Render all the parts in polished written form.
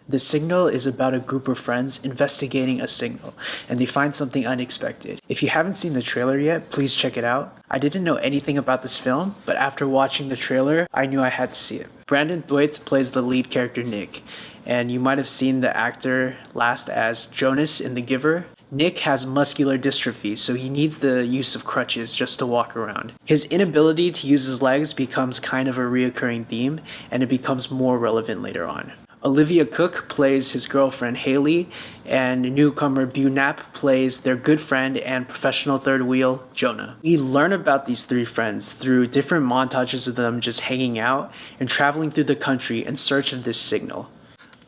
The Signal is about a group of friends investigating a signal, and they find something unexpected. If you haven't seen the trailer yet, please check it out. I didn't know anything about this film, but after watching the trailer, I knew I had to see it. Brandon Thwaites plays the lead character Nick, and you might have seen the actor last as Jonas in The Giver. Nick has muscular dystrophy, so he needs the use of crutches just to walk around. His inability to use his legs becomes kind of a reoccurring theme, and it becomes more relevant later on. Olivia Cooke plays his girlfriend Haley, and newcomer Beau Knapp plays their good friend and professional third wheel, Jonah. We learn about these three friends through different montages of them just hanging out and traveling through the country in search of this signal.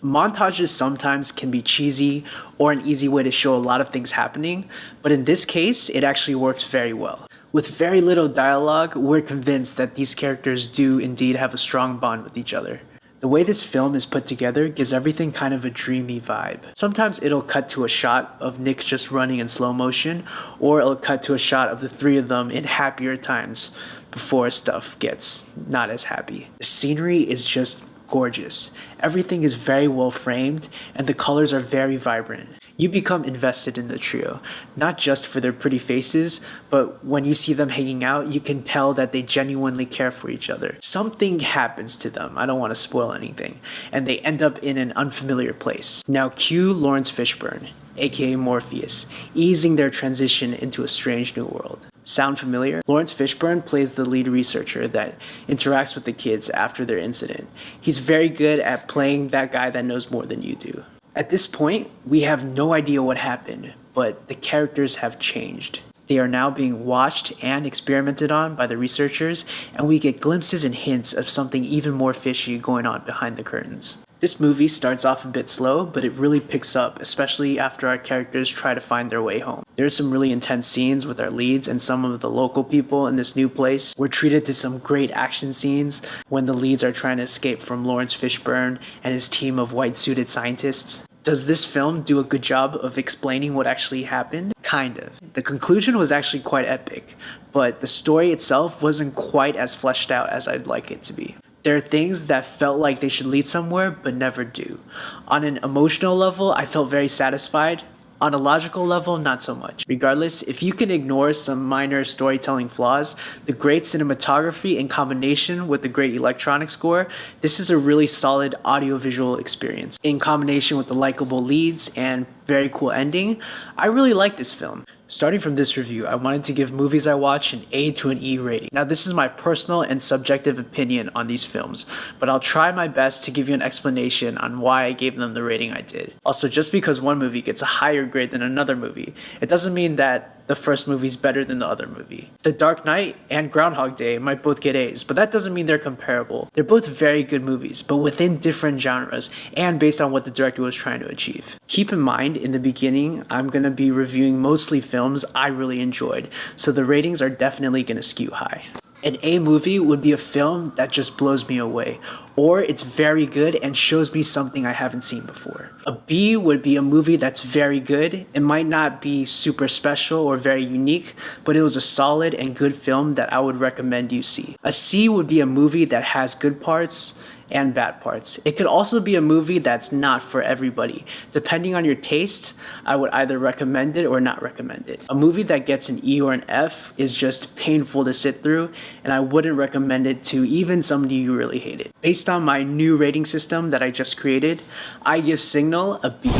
Montages sometimes can be cheesy or an easy way to show a lot of things happening, but in this case, it actually works very well. With very little dialogue, we're convinced that these characters do indeed have a strong bond with each other. The way this film is put together gives everything kind of a dreamy vibe. Sometimes it'll cut to a shot of Nick just running in slow motion, or it'll cut to a shot of the three of them in happier times before stuff gets not as happy. The scenery is just gorgeous. Everything is very well framed, and the colors are very vibrant. You become invested in the trio, not just for their pretty faces, but when you see them hanging out, you can tell that they genuinely care for each other. Something happens to them, I don't want to spoil anything, and they end up in an unfamiliar place. Now cue Laurence Fishburne, aka Morpheus, easing their transition into a strange new world. Sound familiar? Laurence Fishburne plays the lead researcher that interacts with the kids after their incident. He's very good at playing that guy that knows more than you do. At this point, we have no idea what happened, but the characters have changed. They are now being watched and experimented on by the researchers, and we get glimpses and hints of something even more fishy going on behind the curtains. This movie starts off a bit slow, but it really picks up, especially after our characters try to find their way home. There are some really intense scenes with our leads and some of the local people in this new place. We're treated to some great action scenes when the leads are trying to escape from Laurence Fishburne and his team of white-suited scientists. Does this film do a good job of explaining what actually happened? Kind of. The conclusion was actually quite epic, but the story itself wasn't quite as fleshed out as I'd like it to be. There are things that felt like they should lead somewhere, but never do. On an emotional level, I felt very satisfied. On a logical level, not so much. Regardless, if you can ignore some minor storytelling flaws, the great cinematography in combination with the great electronic score, this is a really solid audiovisual experience. In combination with the likable leads and very cool ending, I really like this film. Starting from this review, I wanted to give movies I watch an A to an E rating. Now this is my personal and subjective opinion on these films, but I'll try my best to give you an explanation on why I gave them the rating I did. Also, just because one movie gets a higher grade than another movie, it doesn't mean that the first movie's better than the other movie. The Dark Knight and Groundhog Day might both get A's, but that doesn't mean they're comparable. They're both very good movies, but within different genres and based on what the director was trying to achieve. Keep in mind, in the beginning, I'm gonna be reviewing mostly films I really enjoyed, so the ratings are definitely gonna skew high. An A movie would be a film that just blows me away, or it's very good and shows me something I haven't seen before. A B would be a movie that's very good. It might not be super special or very unique, but it was a solid and good film that I would recommend you see. A C would be a movie that has good parts and bad parts. It could also be a movie that's not for everybody. Depending on your taste, I would either recommend it or not recommend it. A movie that gets an E or an F is just painful to sit through, and I wouldn't recommend it to even somebody who really hate it. Based on my new rating system that I just created, I give Signal a B.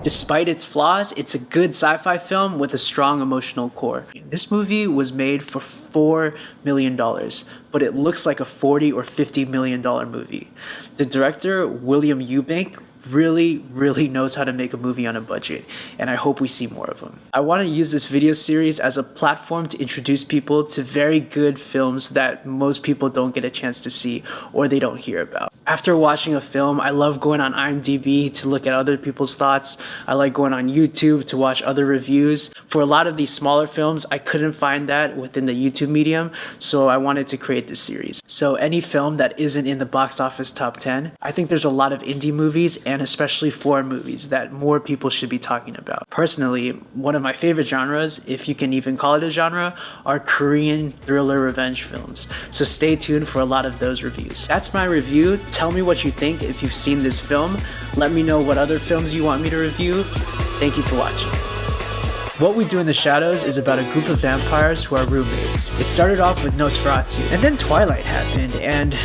Despite its flaws, it's a good sci-fi film with a strong emotional core. This movie was made for $4 million, but it looks like a $40 or $50 million movie. The director, William Eubank, really knows how to make a movie on a budget, and I hope we see more of them. I want to use this video series as a platform to introduce people to very good films that most people don't get a chance to see or they don't hear about. After watching a film, I love going on IMDb to look at other people's thoughts. I like going on YouTube to watch other reviews. For a lot of these smaller films, I couldn't find that within the YouTube medium, so I wanted to create this series. So any film that isn't in the box office top 10, I think there's a lot of indie movies and especially foreign movies that more people should be talking about. Personally, one of my favorite genres, if you can even call it a genre, are Korean thriller revenge films. So stay tuned for a lot of those reviews. That's my review. Tell me what you think if you've seen this film. Let me know what other films you want me to review. Thank you for watching. What We Do in the Shadows is about a group of vampires who are roommates. It started off with Nosferatu, and then Twilight happened, and